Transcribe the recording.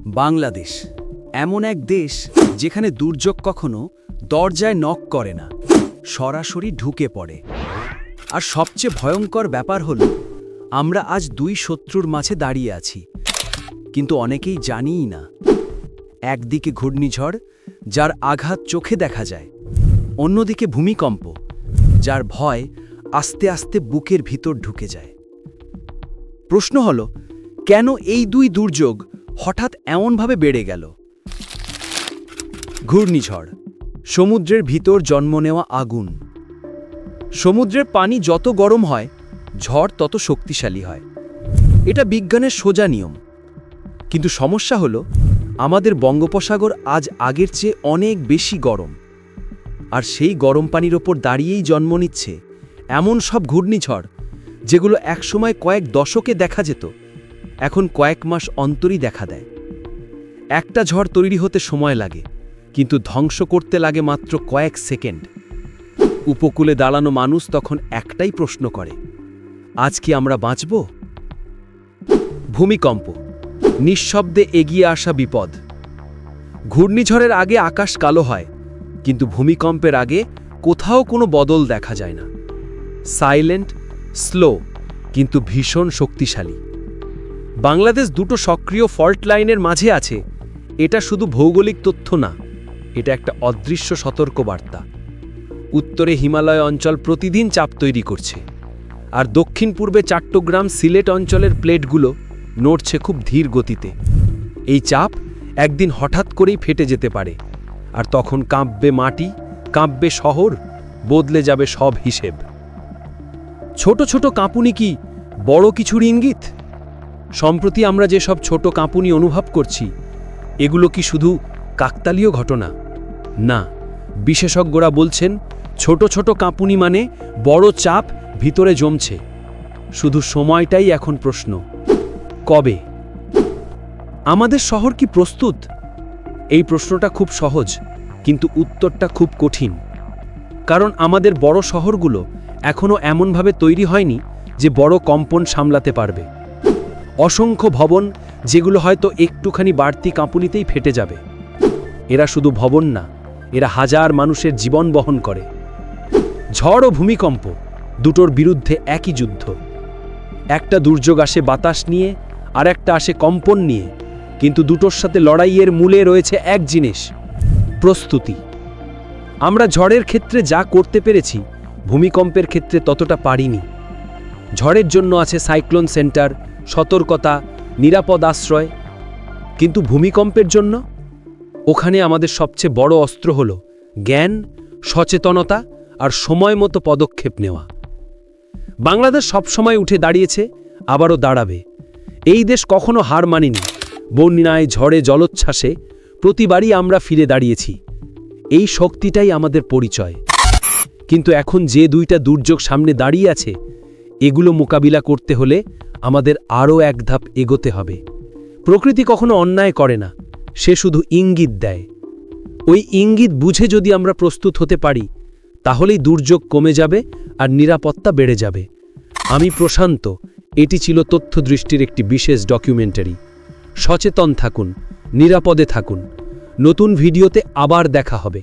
বাংলাদেশ এমন এক দেশ যেখানে দুর্যোগ কখনো দরজায় নক করে না, সরাসরি ঢুকে পড়ে। আর সবচেয়ে ভয়ঙ্কর ব্যাপার হলো আমরা আজ দুই শত্রুর মাঝে দাঁড়িয়ে আছি, কিন্তু অনেকেই জানিই না। একদিকে ঘূর্ণিঝড়, যার আঘাত চোখে দেখা যায়, অন্যদিকে ভূমিকম্প, যার ভয় আস্তে আস্তে বুকের ভিতর ঢুকে যায়। প্রশ্ন হলো, কেন এই দুই দুর্যোগ হঠাৎ এমনভাবে বেড়ে গেল? ঘূর্ণিঝড়, সমুদ্রের ভিতর জন্ম নেওয়া আগুন। সমুদ্রের পানি যত গরম হয়, ঝড় তত শক্তিশালী হয়। এটা বিজ্ঞানের সোজা নিয়ম। কিন্তু সমস্যা হলো, আমাদের বঙ্গোপসাগর আজ আগের চেয়ে অনেক বেশি গরম। আর সেই গরম পানির ওপর দাঁড়িয়েই জন্ম নিচ্ছে এমন সব ঘূর্ণিঝড়, যেগুলো একসময় কয়েক দশকে দেখা যেত, এখন কয়েক মাস অন্তরই দেখা দেয়। একটা ঝড় তৈরি হতে সময় লাগে, কিন্তু ধ্বংস করতে লাগে মাত্র কয়েক সেকেন্ড। উপকূলে দাঁড়ানো মানুষ তখন একটাই প্রশ্ন করে, আজ কি আমরা বাঁচব? ভূমিকম্প, নিঃশব্দে এগিয়ে আসা বিপদ। ঘূর্ণিঝড়ের আগে আকাশ কালো হয়, কিন্তু ভূমিকম্পের আগে কোথাও কোনো বদল দেখা যায় না। সাইলেন্ট, স্লো, কিন্তু ভীষণ শক্তিশালী। বাংলাদেশ দুটো সক্রিয় ফল্ট লাইনের মাঝে আছে। এটা শুধু ভৌগোলিক তথ্য না, এটা একটা অদৃশ্য সতর্কবার্তা। উত্তরে হিমালয় অঞ্চল প্রতিদিন চাপ তৈরি করছে, আর দক্ষিণ পূর্বে চট্টগ্রাম, সিলেট অঞ্চলের প্লেটগুলো নড়ছে খুব ধীর গতিতে। এই চাপ একদিন হঠাৎ করেই ফেটে যেতে পারে, আর তখন কাঁপবে মাটি, কাঁপবে শহর, বদলে যাবে সব হিসেব। ছোট ছোট কাঁপুনি কি বড় কিছুর ইঙ্গিত? সম্প্রতি আমরা যে সব ছোট কাঁপুনি অনুভব করছি, এগুলো কি শুধু কাকতালীয় ঘটনা? না, বিশেষজ্ঞরা বলছেন ছোট ছোট কাঁপুনি মানে বড় চাপ ভিতরে জমছে। শুধু সময়টাই এখন প্রশ্ন, কবে? আমাদের শহর কি প্রস্তুত? এই প্রশ্নটা খুব সহজ, কিন্তু উত্তরটা খুব কঠিন। কারণ আমাদের বড় শহরগুলো এখনও এমনভাবে তৈরি হয়নি যে বড় কম্পন সামলাতে পারবে। অসংখ্য ভবন, যেগুলো হয়তো একটুখানি বাড়তি কাঁপুনিতেই ফেটে যাবে। এরা শুধু ভবন না, এরা হাজার মানুষের জীবন বহন করে। ঝড় ও ভূমিকম্প দুটোর বিরুদ্ধে একই যুদ্ধ। একটা দুর্যোগ আসে বাতাস নিয়ে, আর একটা আসে কম্পন নিয়ে, কিন্তু দুটোর সাথে লড়াইয়ের মূলে রয়েছে এক জিনিস: প্রস্তুতি। আমরা ঝড়ের ক্ষেত্রে যা করতে পেরেছি, ভূমিকম্পের ক্ষেত্রে ততটা পারিনি। ঝড়ের জন্য আছে সাইক্লোন সেন্টার, সতর্কতা, নিরাপদ আশ্রয়, কিন্তু ভূমিকম্পের জন্য ওখানে আমাদের সবচেয়ে বড় অস্ত্র হলো জ্ঞান, সচেতনতা আর সময় মতো পদক্ষেপ নেওয়া। বাংলাদেশ সবসময় উঠে দাঁড়িয়েছে, আবারও দাঁড়াবে। এই দেশ কখনো হার মানেনি। বন্যায়, ঝড়ে, জলোচ্ছ্বাসে প্রতিবারই আমরা ফিরে দাঁড়িয়েছি। এই শক্তিটাই আমাদের পরিচয়। কিন্তু এখন যে দুইটা দুর্যোগ সামনে দাঁড়িয়ে আছে, এগুলো মোকাবিলা করতে হলে আমাদের আরও এক ধাপ এগোতে হবে। প্রকৃতি কখনো অন্যায় করে না, সে শুধু ইঙ্গিত দেয়। ওই ইঙ্গিত বুঝে যদি আমরা প্রস্তুত হতে পারি, তাহলেই দুর্যোগ কমে যাবে আর নিরাপত্তা বেড়ে যাবে। আমি প্রশান্ত, এটি ছিল তথ্য দৃষ্টির একটি বিশেষ ডকুমেন্টারি। সচেতন থাকুন, নিরাপদে থাকুন। নতুন ভিডিওতে আবার দেখা হবে।